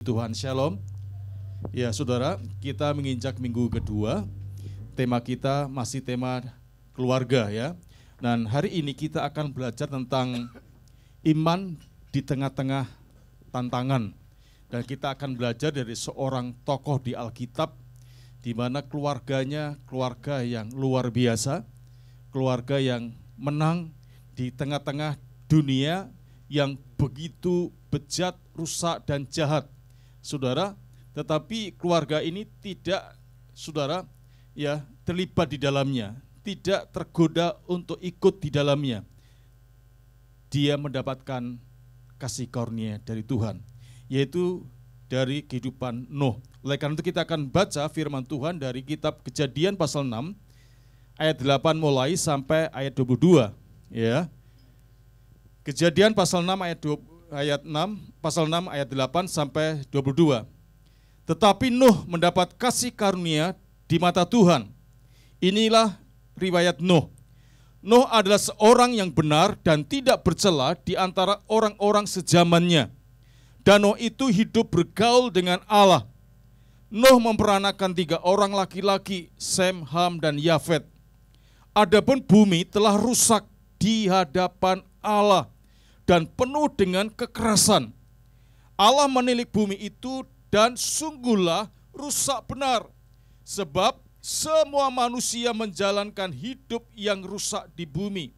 Tuhan, shalom. Ya saudara, kita menginjak minggu kedua. Tema kita masih tema keluarga ya. Dan hari ini kita akan belajar tentang iman di tengah-tengah tantangan. Dan kita akan belajar dari seorang tokoh di Alkitab, di mana keluarganya keluarga yang luar biasa, keluarga yang menang di tengah-tengah dunia yang begitu bejat, rusak, dan jahat. Saudara, tetapi keluarga ini tidak, saudara, ya terlibat di dalamnya, tidak tergoda untuk ikut di dalamnya. Dia mendapatkan kasih karunia dari Tuhan, yaitu dari kehidupan Nuh. Oleh karena itu kita akan baca firman Tuhan dari kitab Kejadian pasal 6, ayat 8 mulai sampai ayat 22. Ya. Kejadian pasal 6 pasal 6 ayat 8 sampai 22. Tetapi Nuh mendapat kasih karunia di mata Tuhan. Inilah riwayat Nuh. Nuh adalah seorang yang benar dan tidak bercela di antara orang-orang sezamannya. Dan Nuh itu hidup bergaul dengan Allah. Nuh memperanakan 3 orang laki-laki, Sem, Ham, dan Yafet. Adapun bumi telah rusak di hadapan Allah dan penuh dengan kekerasan. Allah menilik bumi itu dan sungguhlah rusak benar, sebab semua manusia menjalankan hidup yang rusak di bumi.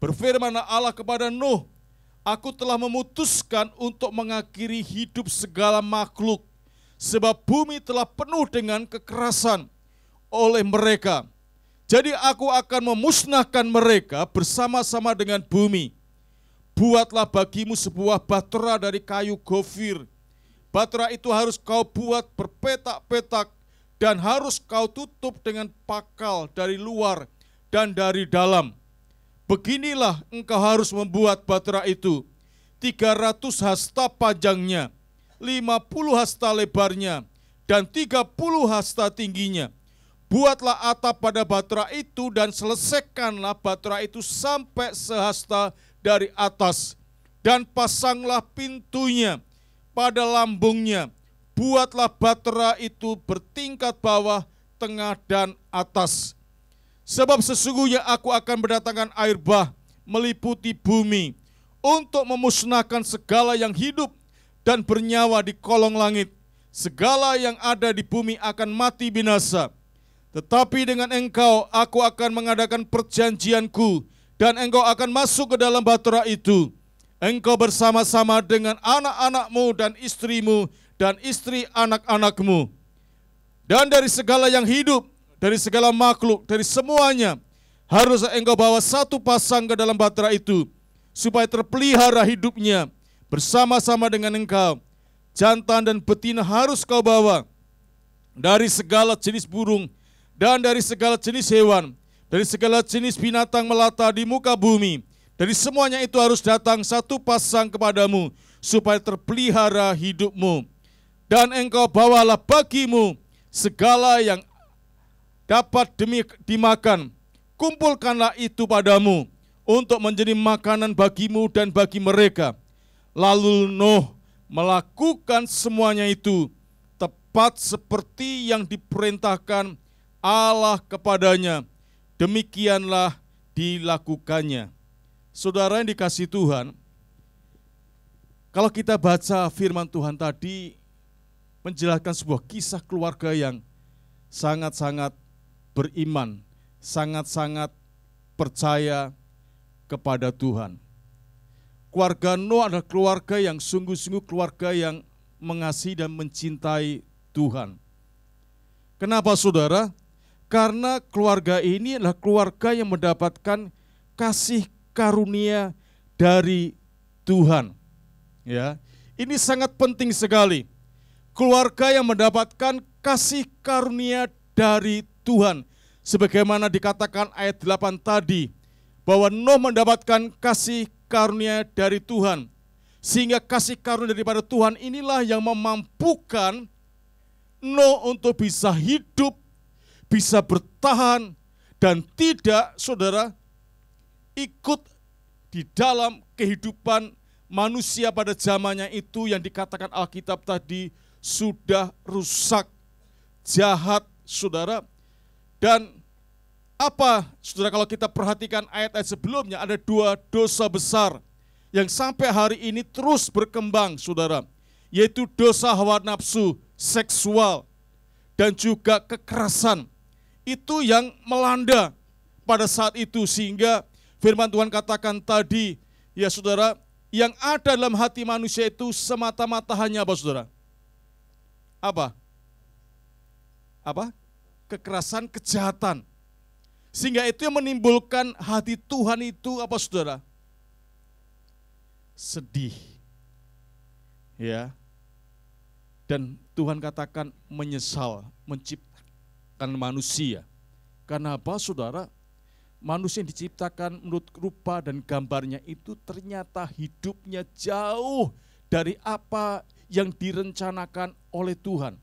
Berfirmanlah Allah kepada Nuh, Aku telah memutuskan untuk mengakhiri hidup segala makhluk, sebab bumi telah penuh dengan kekerasan oleh mereka. Jadi aku akan memusnahkan mereka bersama-sama dengan bumi. Buatlah bagimu sebuah bahtera dari kayu gofir. Bahtera itu harus kau buat berpetak-petak dan harus kau tutup dengan pakal dari luar dan dari dalam. Beginilah engkau harus membuat bahtera itu. 300 hasta panjangnya, 50 hasta lebarnya, dan 30 hasta tingginya. Buatlah atap pada bahtera itu dan selesaikanlah bahtera itu sampai sehasta dari atas. Dan pasanglah pintunya pada lambungnya. Buatlah bahtera itu bertingkat bawah, tengah, dan atas. Sebab sesungguhnya aku akan mendatangkan air bah meliputi bumi untuk memusnahkan segala yang hidup dan bernyawa di kolong langit. Segala yang ada di bumi akan mati binasa. Tetapi dengan engkau aku akan mengadakan perjanjianku dan engkau akan masuk ke dalam bahtera itu. Engkau bersama-sama dengan anak-anakmu dan istrimu dan istri anak-anakmu. Dan dari segala yang hidup, dari segala makhluk, dari semuanya, harus engkau bawa 1 pasang ke dalam bahtera itu, supaya terpelihara hidupnya bersama-sama dengan engkau. Jantan dan betina harus kau bawa dari segala jenis burung dan dari segala jenis hewan, dari segala jenis binatang melata di muka bumi. Dari semuanya itu harus datang 1 pasang kepadamu, supaya terpelihara hidupmu. Dan engkau bawalah bagimu segala yang dapat dimakan. Kumpulkanlah itu padamu untuk menjadi makanan bagimu dan bagi mereka. Lalu Nuh melakukan semuanya itu tepat seperti yang diperintahkan Allah kepadanya. Demikianlah dilakukannya. Saudara yang dikasihi Tuhan, kalau kita baca firman Tuhan tadi, menjelaskan sebuah kisah keluarga yang sangat-sangat beriman, sangat-sangat percaya kepada Tuhan. Keluarga Nuh adalah keluarga yang sungguh-sungguh keluarga yang mengasihi dan mencintai Tuhan. Kenapa saudara? Karena keluarga ini adalah keluarga yang mendapatkan kasih karunia dari Tuhan. Ya, ini sangat penting sekali. Keluarga yang mendapatkan kasih karunia dari Tuhan. Sebagaimana dikatakan ayat 8 tadi, bahwa Nuh mendapatkan kasih karunia dari Tuhan. Sehingga kasih karunia daripada Tuhan inilah yang memampukan Nuh untuk bisa hidup, bisa bertahan, dan tidak, saudara, ikut di dalam kehidupan manusia pada zamannya itu yang dikatakan Alkitab tadi sudah rusak, jahat, saudara. Dan apa, saudara, kalau kita perhatikan ayat-ayat sebelumnya, ada dua dosa besar yang sampai hari ini terus berkembang, saudara, yaitu dosa hawa nafsu, seksual, dan juga kekerasan. Itu yang melanda pada saat itu, sehingga firman Tuhan katakan tadi, ya saudara, yang ada dalam hati manusia itu semata-mata hanya apa, saudara? Apa? Apa? Kekerasan, kejahatan. Sehingga itu yang menimbulkan hati Tuhan itu apa, saudara? Sedih. Ya. Dan Tuhan katakan menyesal menciptakan manusia. Karena apa, saudara? Manusia yang diciptakan menurut rupa dan gambarnya itu ternyata hidupnya jauh dari apa yang direncanakan oleh Tuhan.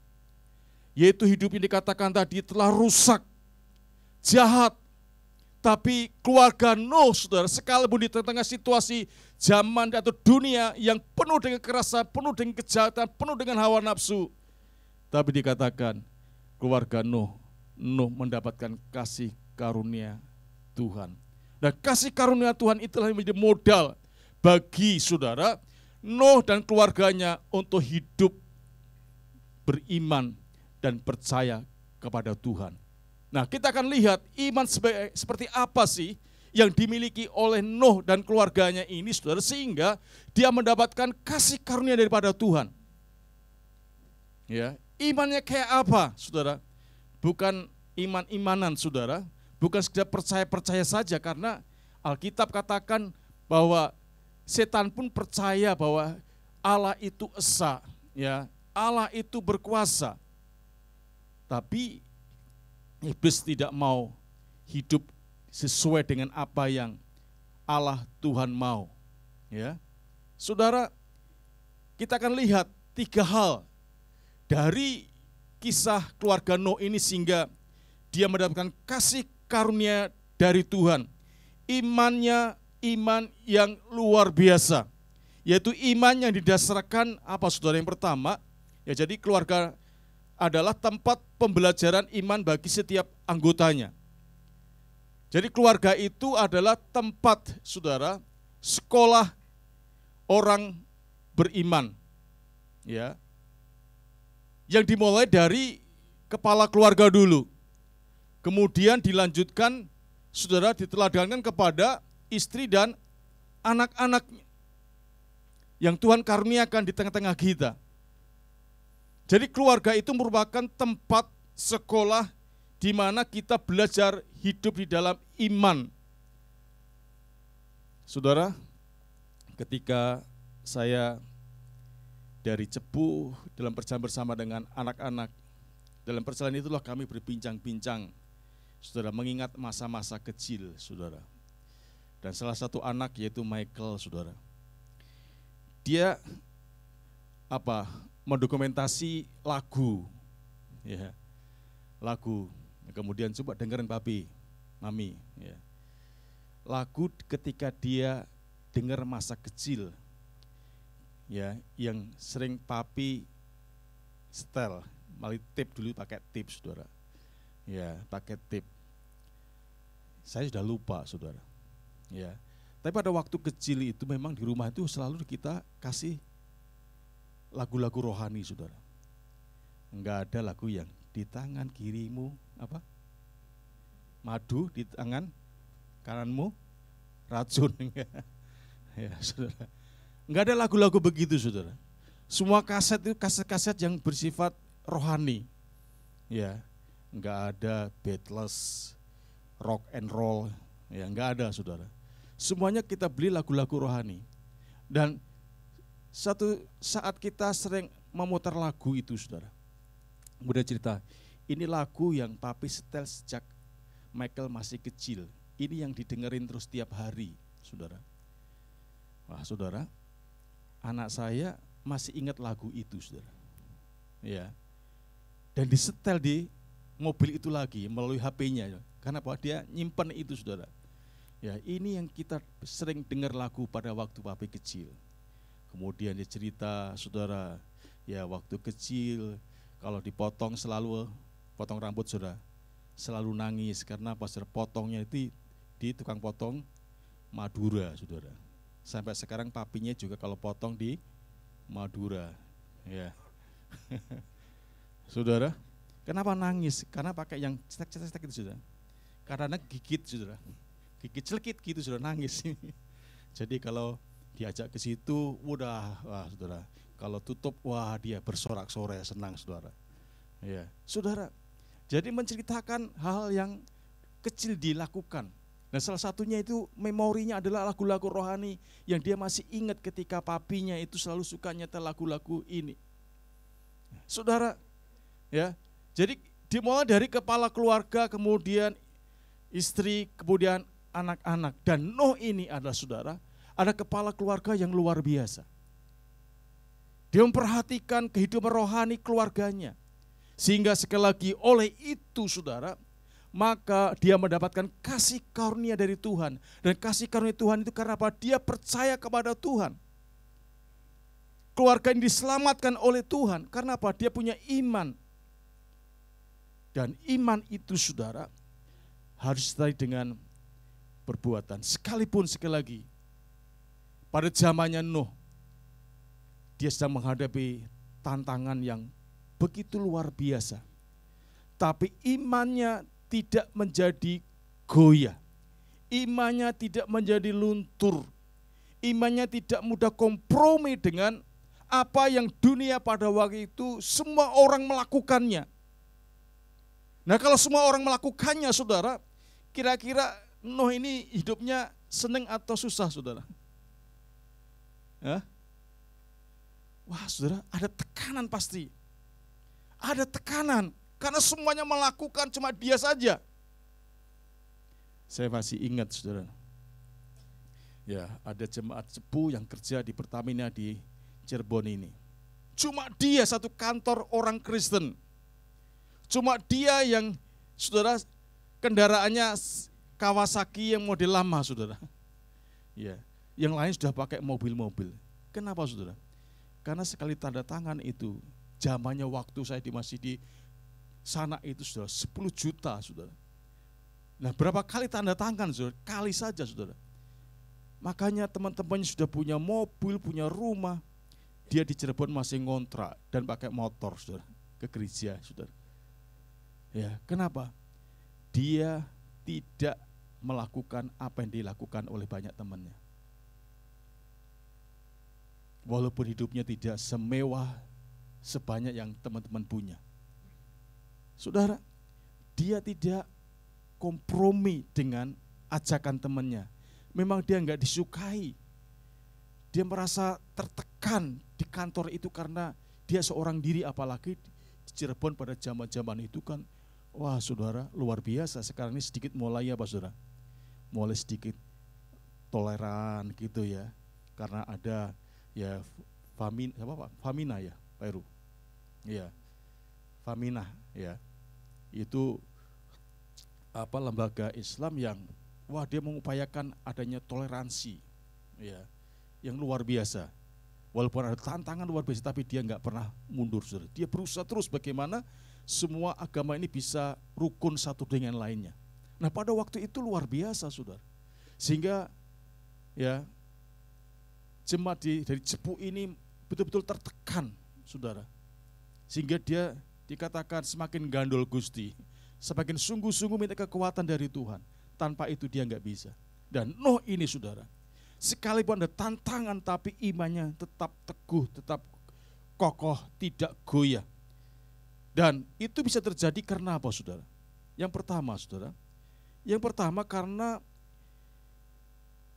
Yaitu hidup yang dikatakan tadi telah rusak, jahat. Tapi keluarga Nuh, saudara, sekalipun di tengah situasi zaman atau dunia yang penuh dengan kekerasan, penuh dengan kejahatan, penuh dengan hawa nafsu, tapi dikatakan keluarga Nuh mendapatkan kasih karunia Tuhan. Dan kasih karunia Tuhan itulah yang menjadi modal bagi saudara Nuh dan keluarganya untuk hidup beriman dan percaya kepada Tuhan. Nah, kita akan lihat iman seperti apa sih yang dimiliki oleh Nuh dan keluarganya ini, saudara, sehingga dia mendapatkan kasih karunia daripada Tuhan. Ya, imannya kayak apa, saudara? Bukan iman-imanan, saudara. Bukan sekedar percaya-percaya saja, karena Alkitab katakan bahwa setan pun percaya bahwa Allah itu esa, ya, Allah itu berkuasa. Tapi iblis tidak mau hidup sesuai dengan apa yang Allah Tuhan mau. Ya, saudara, kita akan lihat 3 hal dari kisah keluarga Nuh ini sehingga dia mendapatkan kasih karunia dari Tuhan. Imannya iman yang luar biasa, yaitu iman yang didasarkan apa, saudara? Yang pertama, ya, jadi keluarga adalah tempat pembelajaran iman bagi setiap anggotanya. Jadi keluarga itu adalah tempat, saudara, sekolah orang beriman, ya, yang dimulai dari kepala keluarga dulu. Kemudian dilanjutkan, saudara, diteladankan kepada istri dan anak-anaknya yang Tuhan karuniakan di tengah-tengah kita. Jadi keluarga itu merupakan tempat sekolah di mana kita belajar hidup di dalam iman. Saudara, ketika saya dari Cepu dalam perjalanan bersama dengan anak-anak, dalam perjalanan itulah kami berbincang-bincang, saudara, mengingat masa-masa kecil, saudara. Dan salah satu anak yaitu Michael, saudara. Dia mendokumentasi lagu, ya, lagu. Kemudian coba dengerin papi, mami, ya. Lagu ketika dia dengar masa kecil, ya, yang sering papi setel, melalui tape dulu, pakai tape, saudara. Ya, pakai tape. Saya sudah lupa, saudara. Ya, tapi pada waktu kecil itu memang di rumah itu selalu kita kasih lagu-lagu rohani, saudara. Enggak ada lagu yang di tangan kirimu madu, di tangan kananmu racun. Ya, saudara. Enggak ada lagu-lagu begitu, saudara. Semua kaset itu kaset-kaset yang bersifat rohani. Ya, enggak ada Beatles, rock and roll, ya, enggak ada, saudara. Semuanya kita beli lagu-lagu rohani. Dan satu saat kita sering memutar lagu itu, saudara. Kemudian cerita, ini lagu yang papi setel sejak Michael masih kecil. Ini yang didengerin terus tiap hari, saudara. Wah, saudara, anak saya masih ingat lagu itu, saudara. Ya. Dan disetel di mobil itu lagi melalui HP-nya. Karena apa? Dia nyimpan itu, saudara. Ya, ini yang kita sering dengar lagu pada waktu papi kecil. Kemudian dia cerita, saudara, ya waktu kecil kalau dipotong selalu, potong rambut saudara, selalu nangis karena pas potongnya itu di tukang potong Madura, saudara. Sampai sekarang papinya juga kalau potong di Madura, ya. Saudara, kenapa nangis? Karena pakai yang cetek-cetek itu, saudara. Karena gigit, saudara. Gigit celekit gitu, saudara, nangis. Jadi kalau diajak ke situ, wah, saudara. Kalau tutup, wah dia bersorak-sorai, senang, saudara. Ya, saudara. Jadi menceritakan hal yang kecil dilakukan. Nah, salah satunya itu memorinya adalah lagu-lagu rohani yang dia masih ingat ketika papinya itu selalu suka nyetel lagu-lagu ini. Saudara, ya. Jadi dimulai dari kepala keluarga, kemudian istri, kemudian anak-anak. Dan Nuh ini adalah, saudara, ada kepala keluarga yang luar biasa. Dia memperhatikan kehidupan rohani keluarganya. Sehingga sekali lagi oleh itu, saudara, maka dia mendapatkan kasih karunia dari Tuhan. Dan kasih karunia Tuhan itu karena apa? Dia percaya kepada Tuhan. Keluarga ini diselamatkan oleh Tuhan. Karena apa? Dia punya iman. Dan iman itu, saudara, harus disertai dengan perbuatan. Sekalipun sekali lagi, pada zamannya Nuh, dia sedang menghadapi tantangan yang begitu luar biasa. Tapi imannya tidak menjadi goyah. Imannya tidak menjadi luntur. Imannya tidak mudah kompromi dengan apa yang dunia pada waktu itu semua orang melakukannya. Nah, kalau semua orang melakukannya, saudara, kira-kira Nuh ini hidupnya senang atau susah, saudara? Hah? Wah, saudara, ada tekanan pasti. Ada tekanan. Karena semuanya melakukan, cuma dia saja. Saya masih ingat, saudara. Ya, ada jemaat cepu yang kerja di Pertamina di Cirebon ini. Cuma dia satu kantor orang Kristen. Cuma dia yang, saudara, kendaraannya Kawasaki yang model lama, saudara. Ya, yang lain sudah pakai mobil-mobil. Kenapa, saudara? Karena sekali tanda tangan itu, zamannya waktu saya masih di sana itu sudah 10 juta, saudara. Nah, berapa kali tanda tangan, saudara? Kali saja, saudara. Makanya teman-temannya sudah punya mobil, punya rumah. Dia di Cirebon masih ngontrak dan pakai motor, saudara, ke gereja, saudara. Ya, kenapa? Dia tidak melakukan apa yang dilakukan oleh banyak temannya. Walaupun hidupnya tidak semewah sebanyak yang teman-teman punya. Saudara, dia tidak kompromi dengan ajakan temannya. Memang dia enggak disukai. Dia merasa tertekan di kantor itu karena dia seorang diri, apalagi di Cirebon pada zaman-zaman itu kan, wah, saudara, luar biasa. Sekarang ini sedikit mulai apa, saudara? Mulai sedikit toleran gitu ya. Karena ada ya Famina ya, Pak Heru. Iya. Famina ya. Itu lembaga Islam yang dia mengupayakan adanya toleransi ya, yang luar biasa. Walaupun ada tantangan luar biasa, tapi dia nggak pernah mundur, saudara. Dia berusaha terus bagaimana semua agama ini bisa rukun satu dengan lainnya. Nah, pada waktu itu luar biasa, saudara. Sehingga ya jemaat dari Cepu ini betul-betul tertekan, saudara. Sehingga dia dikatakan semakin gandol Gusti, semakin sungguh-sungguh minta kekuatan dari Tuhan. Tanpa itu dia nggak bisa. Dan Nuh ini, saudara, sekalipun ada tantangan tapi imannya tetap teguh, tetap kokoh, tidak goyah. Dan itu bisa terjadi karena apa, saudara? Yang pertama, saudara, karena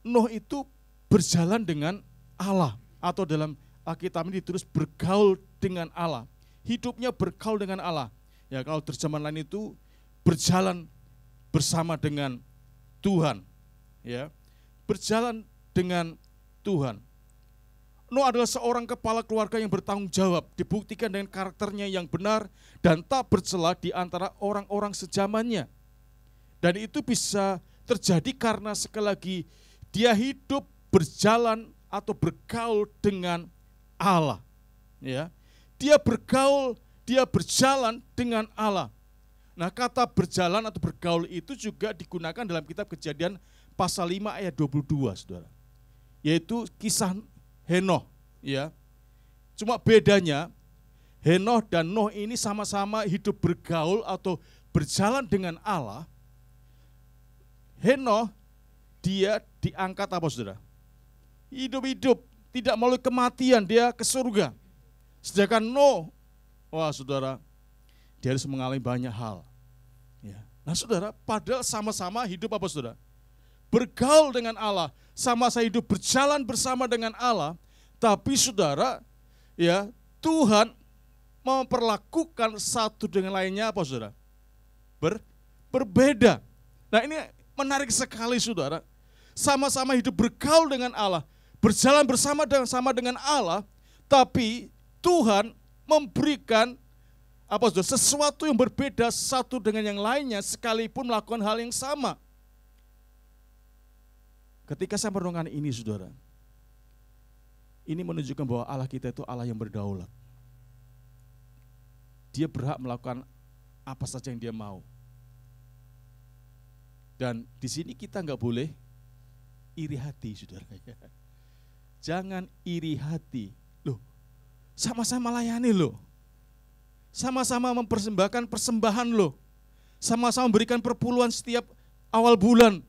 Nuh itu berjalan dengan Allah, atau dalam Alkitab ini ditulis bergaul dengan Allah. Hidupnya bergaul dengan Allah. Ya, kalau terjemahan lain itu berjalan bersama dengan Tuhan. Ya, berjalan dengan Tuhan. Nuh adalah seorang kepala keluarga yang bertanggung jawab, dibuktikan dengan karakternya yang benar dan tak bercela di antara orang-orang sezamannya. Dan itu bisa terjadi karena sekali lagi dia hidup berjalan atau bergaul dengan Allah. Ya. Dia bergaul, dia berjalan dengan Allah. Nah, kata berjalan atau bergaul itu juga digunakan dalam kitab Kejadian pasal 5 ayat 22, Saudara. Yaitu kisah Henoh, ya. Cuma bedanya Henoh dan Nuh ini sama-sama hidup bergaul atau berjalan dengan Allah. Henoh dia diangkat apa, Saudara? Hidup-hidup, tidak melalui kematian, dia ke surga. Sedangkan Nuh, wah Saudara, dia harus mengalami banyak hal. Ya. Nah Saudara, padahal sama-sama hidup apa Saudara? Bergaul dengan Allah, sama-sama hidup berjalan bersama dengan Allah. Tapi Saudara, ya Tuhan memperlakukan satu dengan lainnya apa Saudara? Berbeda. Nah ini menarik sekali Saudara. Sama-sama hidup bergaul dengan Allah, berjalan bersama dengan Allah, tapi Tuhan memberikan apa saudara, sesuatu yang berbeda satu dengan yang lainnya sekalipun melakukan hal yang sama. Ketika saya merenungkan ini saudara, ini menunjukkan bahwa Allah kita itu Allah yang berdaulat. Dia berhak melakukan apa saja yang dia mau. Dan di sini kita nggak boleh iri hati saudara. Jangan iri hati. Loh, sama-sama layani loh. Sama-sama mempersembahkan persembahan loh. Sama-sama memberikan perpuluhan setiap awal bulan.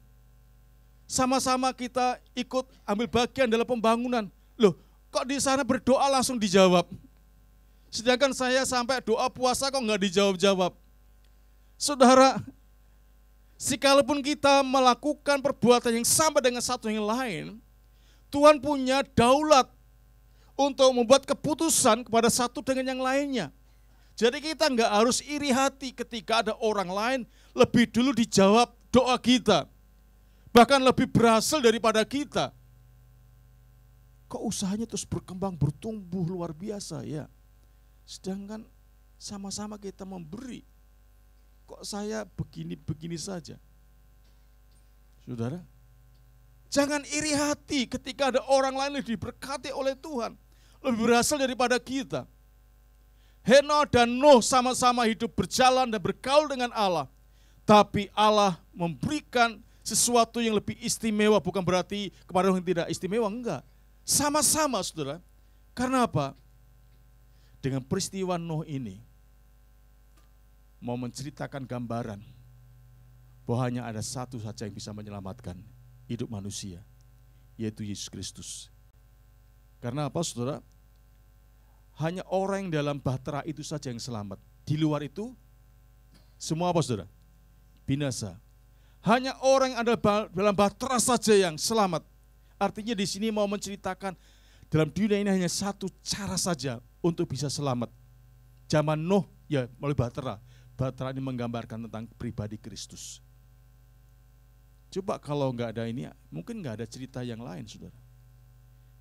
Sama-sama kita ikut ambil bagian dalam pembangunan. Loh, kok di sana berdoa langsung dijawab? Sedangkan saya sampai doa puasa kok nggak dijawab-jawab. Saudara, sekalipun kita melakukan perbuatan yang sama dengan satu yang lain, Tuhan punya daulat untuk membuat keputusan kepada satu dengan yang lainnya. Jadi kita nggak harus iri hati ketika ada orang lain lebih dulu dijawab doa kita. Bahkan lebih berhasil daripada kita. Kok usahanya terus berkembang, bertumbuh luar biasa ya. Sedangkan sama-sama kita memberi. Kok saya begini-begini saja? Saudara, jangan iri hati ketika ada orang lain yang diberkati oleh Tuhan. Lebih berhasil daripada kita. Henoh dan Nuh sama-sama hidup berjalan dan bergaul dengan Allah. Tapi Allah memberikan sesuatu yang lebih istimewa, bukan berarti kepada orang yang tidak istimewa, enggak. Sama-sama saudara. Karena apa? Dengan peristiwa Nuh ini, mau menceritakan gambaran bahwa hanya ada satu saja yang bisa menyelamatkan hidup manusia, yaitu Yesus Kristus. Karena apa saudara? Hanya orang yang dalam bahtera itu saja yang selamat. Di luar itu, semua apa saudara? Binasa. Hanya orang yang ada dalam bahtera saja yang selamat. Artinya di sini mau menceritakan dalam dunia ini hanya satu cara saja untuk bisa selamat. Zaman Nuh ya melalui bahtera. Bahtera ini menggambarkan tentang pribadi Kristus. Coba kalau nggak ada ini, mungkin nggak ada cerita yang lain, saudara.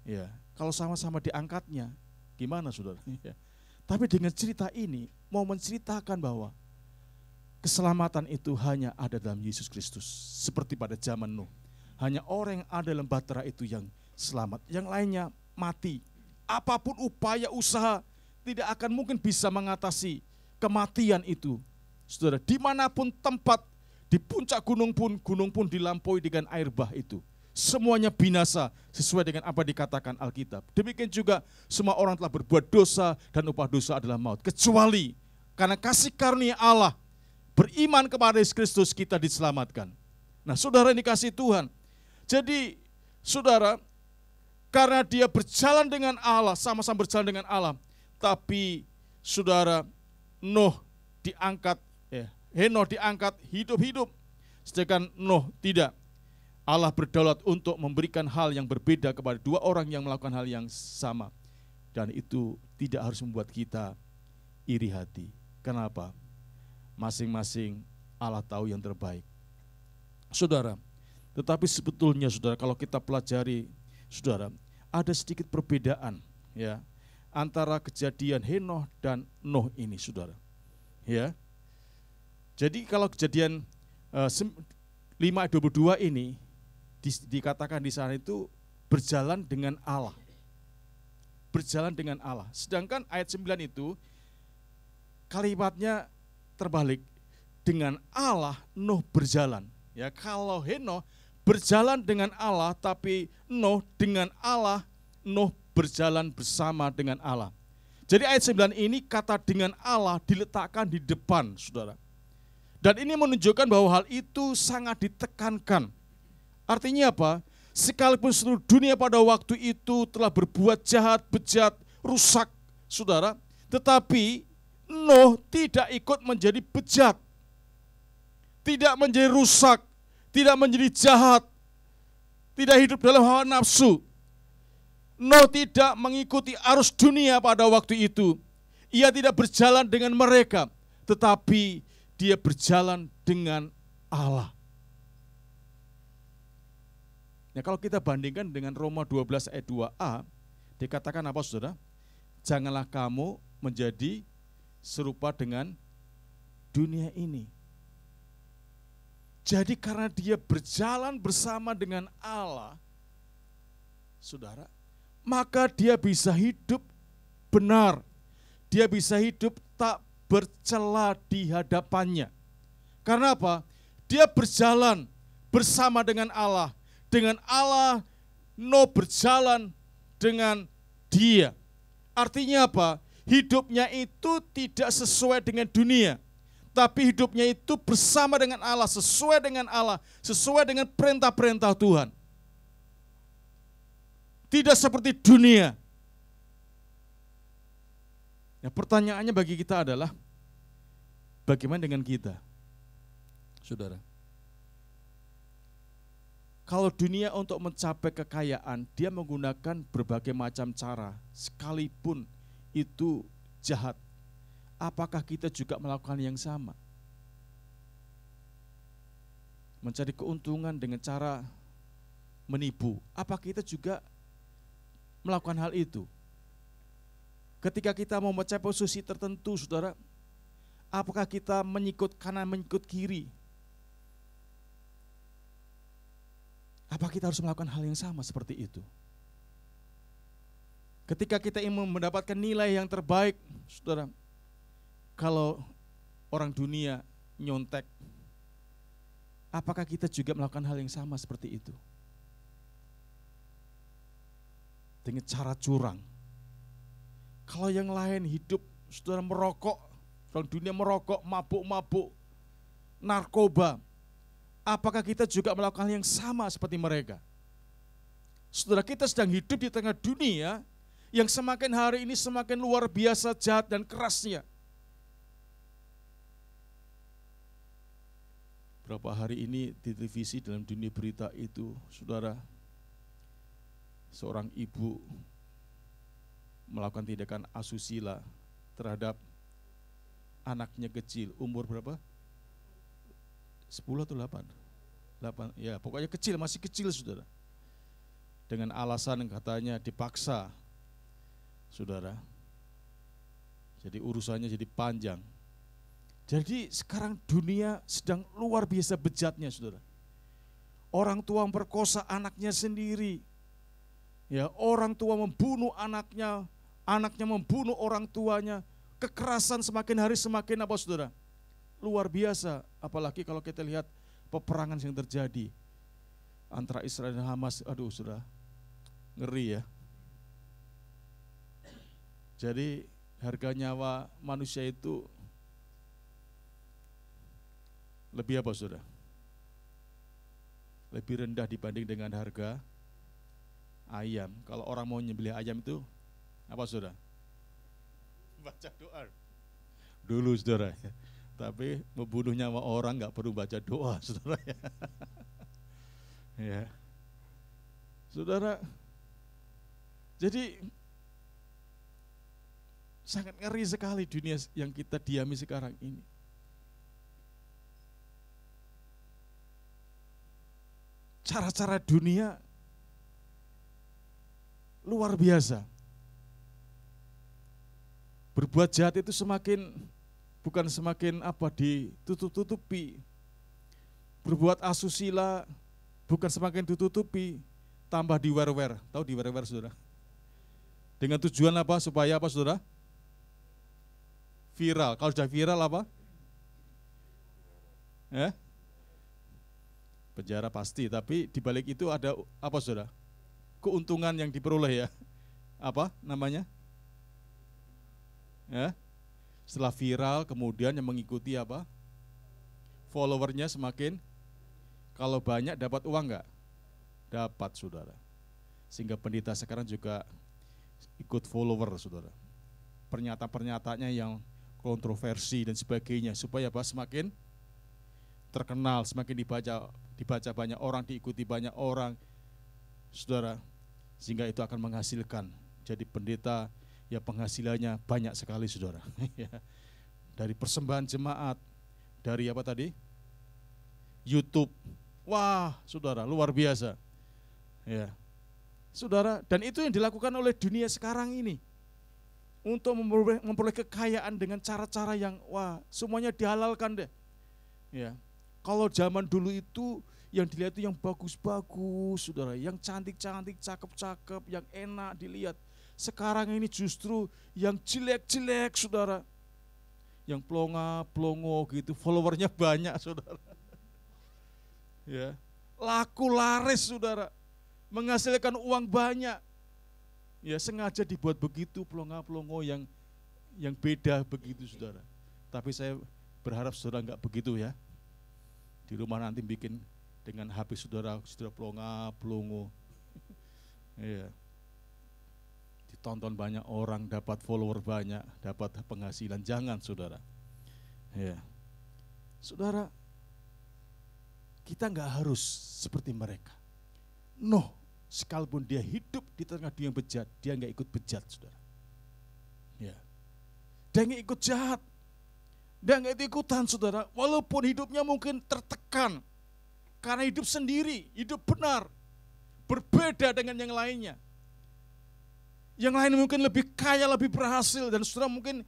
Ya, kalau sama-sama diangkatnya, gimana, saudara? Ya. Tapi dengan cerita ini mau menceritakan bahwa keselamatan itu hanya ada dalam Yesus Kristus, seperti pada zaman Nuh. Hanya orang yang ada dalam bahtera itu yang selamat, yang lainnya mati. Apapun upaya usaha tidak akan mungkin bisa mengatasi kematian itu. Saudara, dimanapun tempat, di puncak gunung pun dilampaui dengan air bah itu. Semuanya binasa sesuai dengan apa dikatakan Alkitab. Demikian juga semua orang telah berbuat dosa dan upah dosa adalah maut. Kecuali karena kasih karunia Allah, beriman kepada Yesus Kristus kita diselamatkan. Nah saudara ini kasih Tuhan. Jadi saudara, karena dia berjalan dengan Allah, sama-sama berjalan dengan Allah. Tapi saudara, Nuh diangkat, Henoh diangkat hidup-hidup. Sedangkan Nuh tidak. Allah berdaulat untuk memberikan hal yang berbeda kepada dua orang yang melakukan hal yang sama. Dan itu tidak harus membuat kita iri hati. Kenapa? Masing-masing Allah tahu yang terbaik. Saudara, tetapi sebetulnya saudara, kalau kita pelajari, saudara, ada sedikit perbedaan ya antara kejadian Henoh dan Nuh ini, saudara. Ya. Jadi kalau kejadian 5 ayat 22 ini dikatakan di sana itu berjalan dengan Allah. Berjalan dengan Allah. Sedangkan ayat 9 itu kalimatnya terbalik. Dengan Allah Nuh berjalan. Ya, kalau Henoh berjalan dengan Allah, tapi Nuh dengan Allah, Nuh berjalan bersama dengan Allah. Jadi ayat 9 ini kata dengan Allah diletakkan di depan, saudara. Dan ini menunjukkan bahwa hal itu sangat ditekankan. Artinya apa? Sekalipun seluruh dunia pada waktu itu telah berbuat jahat, bejat, rusak, saudara, tetapi Nuh tidak ikut menjadi bejat, tidak menjadi rusak, tidak menjadi jahat, tidak hidup dalam hawa nafsu. Nuh tidak mengikuti arus dunia pada waktu itu. Ia tidak berjalan dengan mereka, tetapi dia berjalan dengan Allah. Nah, kalau kita bandingkan dengan Roma 12 ayat 2a, dikatakan apa, saudara? Janganlah kamu menjadi serupa dengan dunia ini. Jadi karena dia berjalan bersama dengan Allah, saudara, maka dia bisa hidup benar. Dia bisa hidup tak bercela di hadapannya. Karena apa? Dia berjalan bersama dengan Allah. Dengan Allah, Nuh berjalan dengan dia. Artinya apa? Hidupnya itu tidak sesuai dengan dunia, tapi hidupnya itu bersama dengan Allah, sesuai dengan Allah, sesuai dengan perintah-perintah Tuhan. Tidak seperti dunia. Nah, pertanyaannya bagi kita adalah, bagaimana dengan kita, saudara? Kalau dunia untuk mencapai kekayaan, dia menggunakan berbagai macam cara, sekalipun itu jahat. Apakah kita juga melakukan yang sama? Mencari keuntungan dengan cara menipu. Apa kita juga melakukan hal itu? Ketika kita mau mencapai posisi tertentu, saudara, apakah kita mengikut kanan, mengikut kiri? Apa kita harus melakukan hal yang sama seperti itu? Ketika kita ingin mendapatkan nilai yang terbaik, saudara, kalau orang dunia nyontek, apakah kita juga melakukan hal yang sama seperti itu? Dengan cara curang. Kalau yang lain hidup, saudara, merokok, orang dunia merokok, mabuk-mabuk, narkoba, apakah kita juga melakukan hal yang sama seperti mereka? Saudara, kita sedang hidup di tengah dunia yang semakin hari ini semakin luar biasa jahat dan kerasnya. Berapa hari ini di televisi dalam dunia berita itu, saudara, seorang ibu melakukan tindakan asusila terhadap anaknya kecil, umur berapa? 10 atau 8? 8, ya pokoknya kecil, masih kecil, saudara. Dengan alasan katanya dipaksa, saudara. Jadi urusannya jadi panjang. Jadi sekarang dunia sedang luar biasa bejatnya, saudara. Orang tua memperkosa anaknya sendiri. Ya, orang tua membunuh anaknya, anaknya membunuh orang tuanya. Kekerasan semakin hari semakin apa, saudara? Luar biasa, apalagi kalau kita lihat peperangan yang terjadi antara Israel dan Hamas. Aduh, saudara, ngeri ya. Jadi harga nyawa manusia itu lebih apa, saudara? Lebih rendah dibanding dengan harga ayam. Kalau orang mau nyembelih ayam itu apa, saudara? Baca doa dulu, saudara. Tapi membunuh nyawa orang nggak perlu baca doa, saudara. Ya, saudara. Jadi sangat ngeri sekali dunia yang kita diami sekarang ini. Cara-cara dunia luar biasa. Berbuat jahat itu bukan semakin apa ditutup-tutupi. Berbuat asusila bukan semakin ditutupi, tambah diwer-wer. Tahu diwer-wer saudara? Dengan tujuan apa? Supaya apa saudara? Viral. Kalau sudah viral apa? Penjara pasti, tapi dibalik itu ada apa saudara? Keuntungan yang diperoleh ya. Apa namanya? Setelah viral kemudian yang mengikuti apa? Followernya semakin, kalau banyak dapat uang enggak? Dapat saudara. Sehingga pendeta sekarang juga ikut follower saudara. Pernyataan-pernyataannya yang kontroversi dan sebagainya supaya apa? Semakin terkenal, semakin dibaca banyak orang, diikuti banyak orang saudara, sehingga itu akan menghasilkan. Jadi pendeta ya penghasilannya banyak sekali saudara. Dari persembahan jemaat, dari apa tadi? YouTube. Wah, saudara, luar biasa. Ya. Saudara, dan itu yang dilakukan oleh dunia sekarang ini. Untuk memperoleh kekayaan dengan cara-cara yang wah, semuanya dihalalkan deh. Ya. Kalau zaman dulu itu yang dilihat itu yang bagus-bagus, saudara, yang cantik-cantik, cakep-cakep, yang enak dilihat. Sekarang ini justru yang jelek-jelek, saudara. Yang plonga-plongo gitu, followernya banyak, saudara. Ya, laku laris, saudara. Menghasilkan uang banyak. Ya, sengaja dibuat begitu, plonga-plongo yang beda begitu, saudara. Tapi saya berharap saudara enggak begitu ya. Di rumah nanti bikin dengan HP saudara plonga-plongo. Iya. Ditonton banyak orang, dapat follower banyak, dapat penghasilan. Jangan saudara. Ya. Saudara, kita enggak harus seperti mereka. Nuh, sekalipun dia hidup di tengah dunia yang bejat, dia enggak ikut bejat saudara. Ya. Dia enggak ikut jahat. Dia enggak ikut-ikutan saudara, walaupun hidupnya mungkin tertekan. Karena hidup sendiri, hidup benar. Berbeda dengan yang lainnya. Yang lain mungkin lebih kaya, lebih berhasil, dan saudara mungkin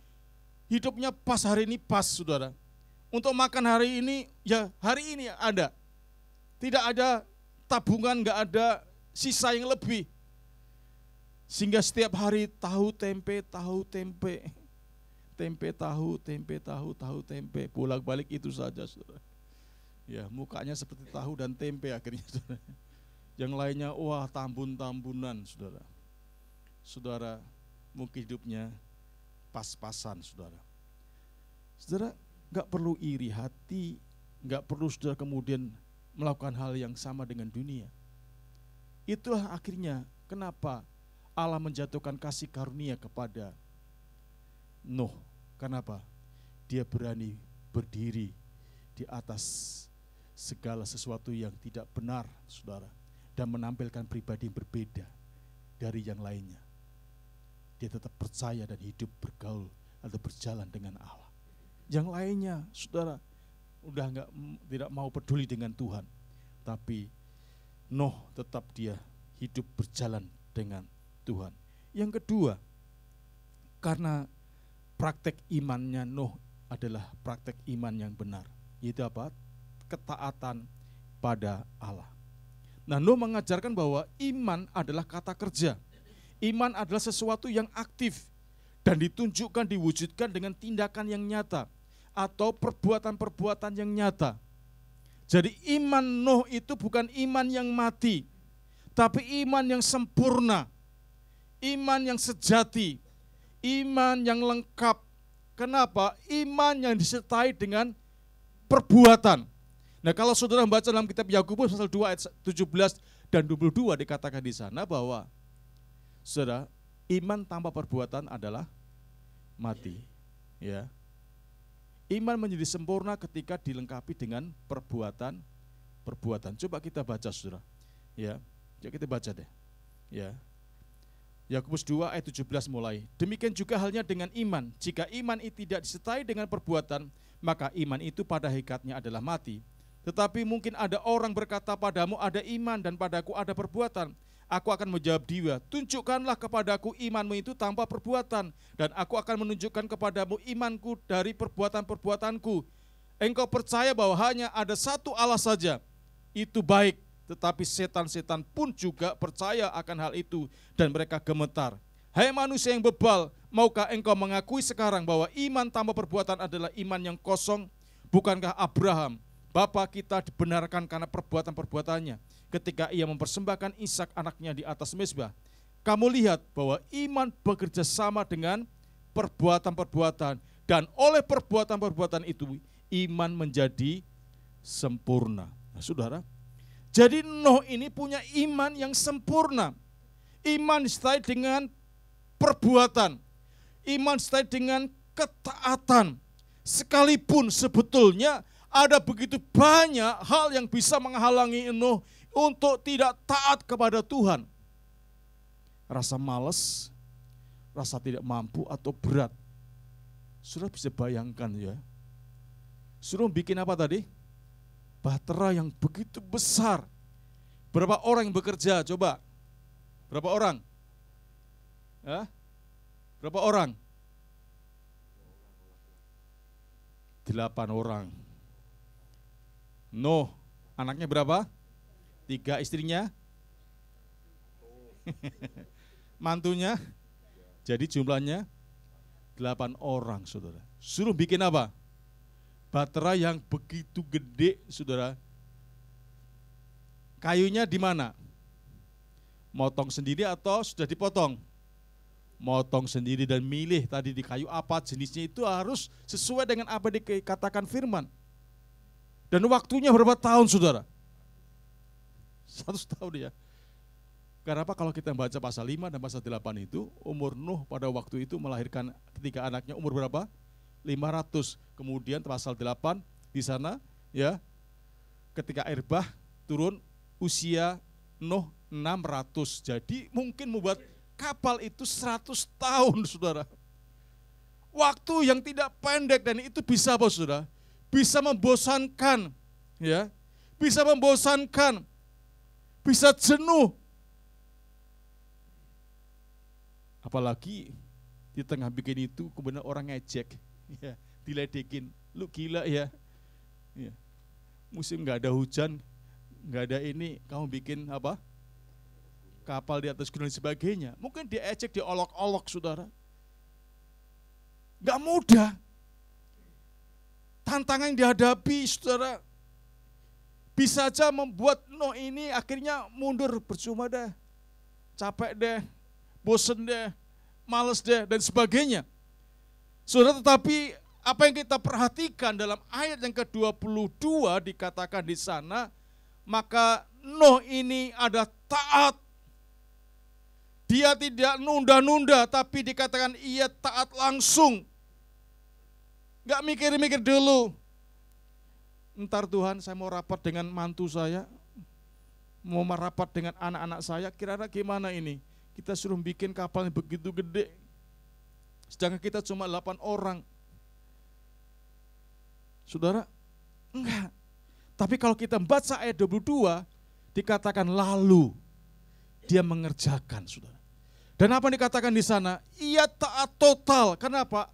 hidupnya pas hari ini pas saudara. Untuk makan hari ini, ya hari ini ada. Tidak ada tabungan, enggak ada sisa yang lebih. Sehingga setiap hari tahu tempe, tahu tempe, bolak-balik itu saja saudara. Ya, mukanya seperti tahu dan tempe akhirnya saudara. Yang lainnya wah tambun-tambunan saudara. Saudara mungkin hidupnya pas-pasan saudara. Saudara enggak perlu iri hati, enggak perlu saudara kemudian melakukan hal yang sama dengan dunia. Itulah akhirnya kenapa Allah menjatuhkan kasih karunia kepada Nuh. Kenapa? Dia berani berdiri di atas segala sesuatu yang tidak benar, saudara, dan menampilkan pribadi yang berbeda dari yang lainnya. Dia tetap percaya dan hidup bergaul atau berjalan dengan Allah. Yang lainnya, saudara, tidak mau peduli dengan Tuhan, tapi Nuh tetap dia hidup berjalan dengan Tuhan. Yang kedua, karena praktek imannya Nuh adalah praktek iman yang benar. Yaitu apa? Ketaatan pada Allah. Nah, Nuh mengajarkan bahwa iman adalah kata kerja. Iman adalah sesuatu yang aktif dan ditunjukkan, diwujudkan dengan tindakan yang nyata atau perbuatan-perbuatan yang nyata. Jadi iman Nuh itu bukan iman yang mati, tapi iman yang sempurna, iman yang sejati, iman yang lengkap. Kenapa? Iman yang disertai dengan perbuatan. Nah, kalau saudara membaca dalam kitab Yakobus pasal 2 ayat 17 dan 22 dikatakan di sana bahwa saudara, iman tanpa perbuatan adalah mati. Ya. Iman menjadi sempurna ketika dilengkapi dengan perbuatan. Coba kita baca saudara. Ya. Coba kita baca deh. Ya. Yakobus 2 ayat 17 mulai. Demikian juga halnya dengan iman. Jika iman itu tidak disertai dengan perbuatan, maka iman itu pada hakikatnya adalah mati. Tetapi mungkin ada orang berkata padamu ada iman dan padaku ada perbuatan. Aku akan menjawab dia, tunjukkanlah kepadaku imanmu itu tanpa perbuatan, dan aku akan menunjukkan kepadamu imanku dari perbuatan-perbuatanku. Engkau percaya bahwa hanya ada satu Allah saja, itu baik. tetapi setan-setan pun juga percaya akan hal itu dan mereka gemetar. Hai manusia yang bebal, maukah engkau mengakui sekarang bahwa iman tanpa perbuatan adalah iman yang kosong? Bukankah Abraham, bapa kita, dibenarkan karena perbuatan-perbuatannya ketika ia mempersembahkan Ishak anaknya di atas mezbah? Kamu lihat bahwa iman bekerja sama dengan perbuatan-perbuatan, dan oleh perbuatan-perbuatan itu iman menjadi sempurna. Nah, saudara, jadi Nuh ini punya iman yang sempurna. Iman disertai dengan perbuatan, iman disertai dengan ketaatan. Sekalipun sebetulnya ada begitu banyak hal yang bisa menghalangi Nuh untuk tidak taat kepada Tuhan. Rasa malas, rasa tidak mampu atau berat. Sudah bisa bayangkan ya. Suruh bikin apa tadi? Bahtera yang begitu besar. Berapa orang yang bekerja? Coba. Berapa orang? Ya? Berapa orang? 8 orang. Nuh, anaknya berapa? 3, istrinya? Mantunya? Jadi jumlahnya 8 orang, saudara. Suruh bikin apa? Bahtera yang begitu gede, saudara. Kayunya di mana? Motong sendiri atau sudah dipotong? Motong sendiri dan milih tadi di kayu apa jenisnya, itu harus sesuai dengan apa dikatakan firman. Dan waktunya berapa tahun, saudara? 100 tahun ya. Karena apa? Kalau kita baca pasal 5 dan pasal 8 itu, umur Nuh pada waktu itu melahirkan ketiga anaknya umur berapa? 500. Kemudian pasal 8 di sana ya, ketika air bah turun usia Nuh 600. Jadi mungkin membuat kapal itu 100 tahun, saudara. Waktu yang tidak pendek, dan itu bisa apa, saudara? Bisa membosankan, ya. Bisa membosankan. Bisa jenuh. Apalagi di tengah bikin itu kemudian orang ngejek, ya, diledekin, lu gila ya. Ya. Musim nggak ada hujan, nggak ada ini, kamu bikin apa? Kapal di atas gunung dan sebagainya. Mungkin diejek, diolok-olok, saudara. Gak mudah. Tantangan yang dihadapi, saudara, bisa saja membuat Nuh ini akhirnya mundur, percuma deh, capek deh, bosen deh, males deh, dan sebagainya. Saudara, tetapi apa yang kita perhatikan dalam ayat yang ke-22 dikatakan di sana, maka Nuh ini ada taat. Dia tidak nunda-nunda, tapi dikatakan ia taat langsung. Gak mikir-mikir dulu. Ntar Tuhan, saya mau rapat dengan mantu saya, mau merapat dengan anak-anak saya, kira-kira gimana ini? Kita suruh bikin kapal yang begitu gede, sedangkan kita cuma 8 orang. Saudara, enggak. Tapi kalau kita baca ayat 22, dikatakan lalu dia mengerjakan, saudara. Dan apa yang dikatakan di sana? Ia taat total. Kenapa?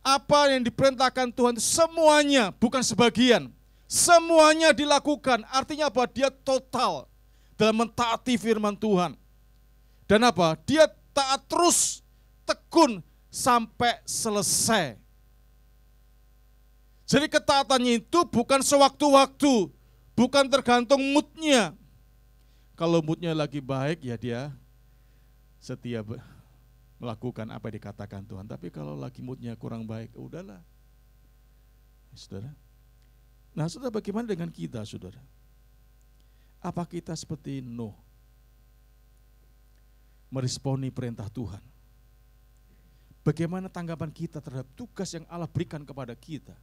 Apa yang diperintahkan Tuhan semuanya, bukan sebagian. Semuanya dilakukan. Artinya apa? Dia total dalam mentaati firman Tuhan. Dan apa? Dia taat terus, tekun sampai selesai. Jadi ketaatannya itu bukan sewaktu-waktu, bukan tergantung moodnya. Kalau moodnya lagi baik, ya dia setia melakukan apa yang dikatakan Tuhan. Tapi kalau lagi moodnya kurang baik, udahlah. Saudara. Nah, saudara, bagaimana dengan kita, saudara? Apa kita seperti Nuh? Meresponi perintah Tuhan. Bagaimana tanggapan kita terhadap tugas yang Allah berikan kepada kita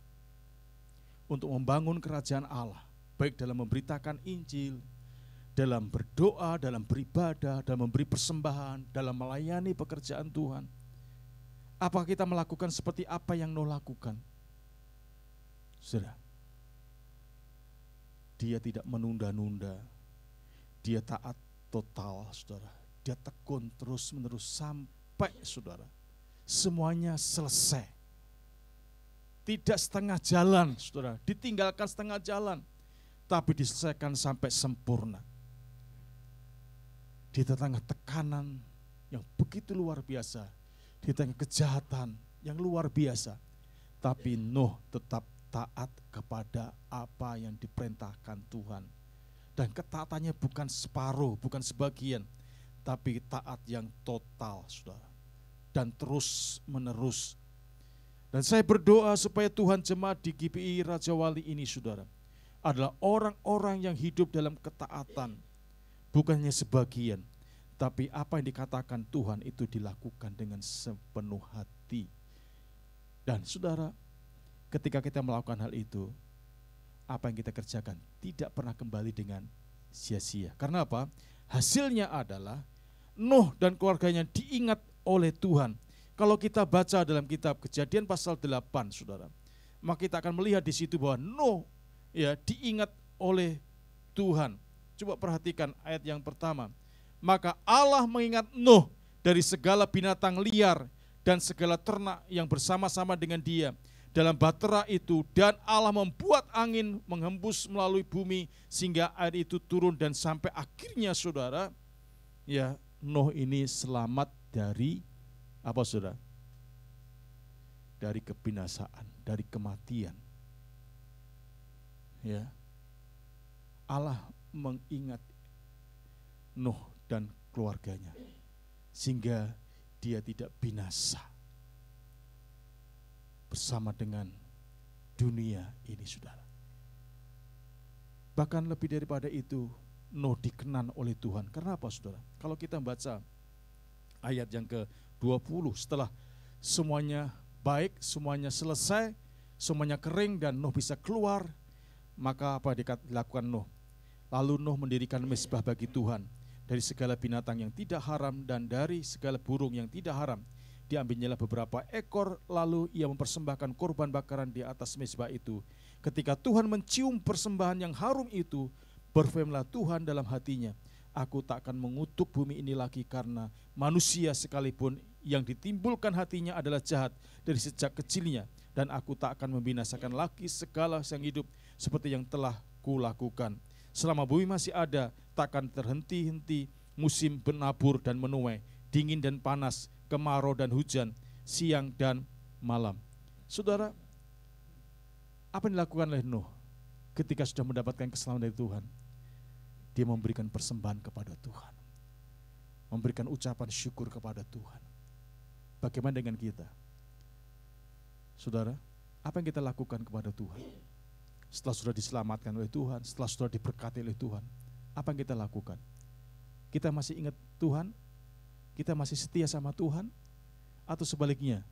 untuk membangun kerajaan Allah, baik dalam memberitakan Injil, dalam berdoa, dalam beribadah, dalam memberi persembahan, dalam melayani pekerjaan Tuhan. Apakah kita melakukan seperti apa yang Nuh lakukan? Saudara, dia tidak menunda-nunda, dia taat total, saudara. Dia tekun terus-menerus sampai, saudara, semuanya selesai. Tidak setengah jalan, saudara, ditinggalkan setengah jalan. tapi diselesaikan sampai sempurna. Di tengah tekanan yang begitu luar biasa, di tengah kejahatan yang luar biasa, tapi Nuh tetap taat kepada apa yang diperintahkan Tuhan. Dan ketaatannya bukan separuh, bukan sebagian, tapi taat yang total, saudara. Dan terus menerus. Dan saya berdoa supaya Tuhan jemaat di GPI Raja Wali ini, saudara, adalah orang-orang yang hidup dalam ketaatan. Bukannya sebagian, tapi apa yang dikatakan Tuhan itu dilakukan dengan sepenuh hati. Dan saudara, ketika kita melakukan hal itu, apa yang kita kerjakan tidak pernah kembali dengan sia-sia. Karena apa? Hasilnya adalah Nuh dan keluarganya diingat oleh Tuhan. Kalau kita baca dalam kitab Kejadian pasal 8, saudara, maka kita akan melihat di situ bahwa Nuh ya diingat oleh Tuhan. Coba perhatikan ayat yang pertama. Maka Allah mengingat Nuh dari segala binatang liar dan segala ternak yang bersama-sama dengan dia dalam bahtera itu, dan Allah membuat angin menghembus melalui bumi sehingga air itu turun, dan sampai akhirnya, saudara, ya Nuh ini selamat dari apa, saudara? Dari kebinasaan, dari kematian. Ya. Allah mengingat Nuh dan keluarganya sehingga dia tidak binasa bersama dengan dunia ini, saudara. Bahkan lebih daripada itu, Nuh dikenan oleh Tuhan. Karena apa, saudara? Kalau kita membaca ayat yang ke-20, setelah semuanya baik, semuanya selesai, semuanya kering dan Nuh bisa keluar, maka apa dilakukan Nuh? Lalu Nuh mendirikan mezbah bagi Tuhan dari segala binatang yang tidak haram dan dari segala burung yang tidak haram. Diambilnya beberapa ekor, lalu ia mempersembahkan korban bakaran di atas mezbah itu. Ketika Tuhan mencium persembahan yang harum itu, berfirmanlah Tuhan dalam hatinya, aku tak akan mengutuk bumi ini lagi, karena manusia sekalipun yang ditimbulkan hatinya adalah jahat dari sejak kecilnya, dan aku tak akan membinasakan lagi segala yang hidup seperti yang telah kulakukan. Selama bumi masih ada, takkan terhenti-henti musim menabur dan menuai, dingin dan panas, kemarau dan hujan, siang dan malam. Saudara, apa yang dilakukan oleh Nuh ketika sudah mendapatkan keselamatan dari Tuhan? Dia memberikan persembahan kepada Tuhan, memberikan ucapan syukur kepada Tuhan. Bagaimana dengan kita? Saudara, apa yang kita lakukan kepada Tuhan? Setelah sudah diselamatkan oleh Tuhan, setelah sudah diberkati oleh Tuhan, apa yang kita lakukan? Kita masih ingat Tuhan? Kita masih setia sama Tuhan? Atau sebaliknya,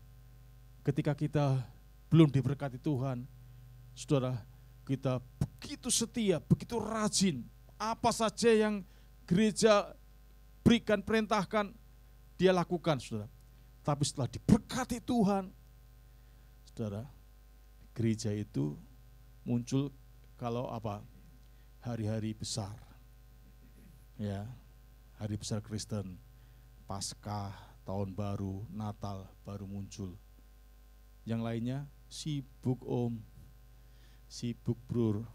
ketika kita belum diberkati Tuhan, saudara, kita begitu setia, begitu rajin, apa saja yang gereja berikan, perintahkan, dia lakukan, saudara. Tapi setelah diberkati Tuhan, saudara, gereja itu muncul kalau apa? Hari-hari besar. Ya, hari besar Kristen, Paskah, Tahun Baru, Natal baru muncul. Yang lainnya sibuk om, sibuk brur,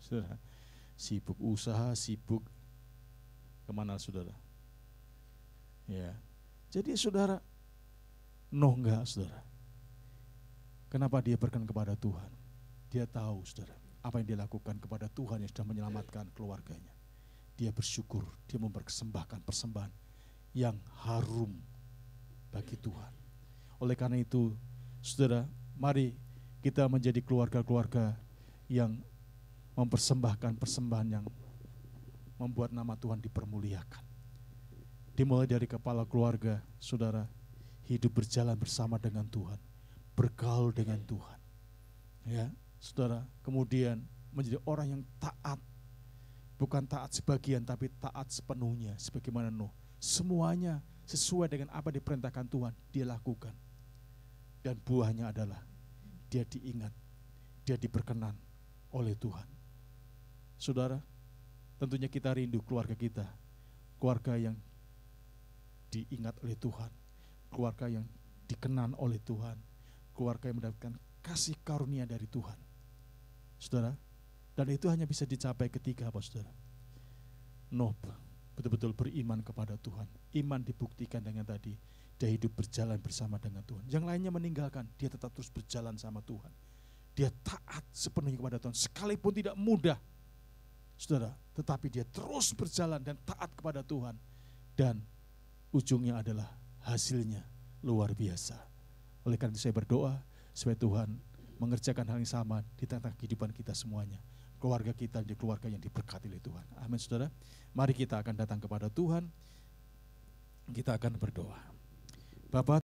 saudara, sibuk usaha, sibuk kemana, saudara? Ya, jadi saudara, Nuh enggak, saudara. Kenapa dia berkenan kepada Tuhan? Dia tahu, saudara, apa yang dia lakukan kepada Tuhan yang sudah menyelamatkan keluarganya. Dia bersyukur, dia mempersembahkan persembahan yang harum bagi Tuhan. Oleh karena itu, saudara, mari kita menjadi keluarga-keluarga yang mempersembahkan persembahan yang membuat nama Tuhan dipermuliakan. Dimulai dari kepala keluarga, saudara, hidup berjalan bersama dengan Tuhan, bergaul dengan Tuhan. Ya, saudara, kemudian menjadi orang yang taat, bukan taat sebagian, tapi taat sepenuhnya, sebagaimana Nuh. Semuanya sesuai dengan apa diperintahkan Tuhan, dia lakukan. Dan buahnya adalah dia diingat, dia diberkenan oleh Tuhan. Saudara, tentunya kita rindu keluarga kita, keluarga yang diingat oleh Tuhan, keluarga yang dikenan oleh Tuhan, keluarga yang mendapatkan kasih karunia dari Tuhan. Saudara, Dan itu hanya bisa dicapai ketika apa saudara? Nuh betul-betul beriman kepada Tuhan. Iman dibuktikan dengan tadi, dia hidup berjalan bersama dengan Tuhan. Yang lainnya meninggalkan, dia tetap terus berjalan sama Tuhan. Dia taat sepenuhnya kepada Tuhan, sekalipun tidak mudah, saudara, tetapi dia terus berjalan dan taat kepada Tuhan. Dan ujungnya adalah hasilnya luar biasa. Oleh karena itu saya berdoa supaya Tuhan mengerjakan hal yang sama di tengah kehidupan kita semuanya. Keluarga kita jadi keluarga yang diberkati oleh Tuhan. Amin saudara. Mari kita akan datang kepada Tuhan. Kita akan berdoa. Bapa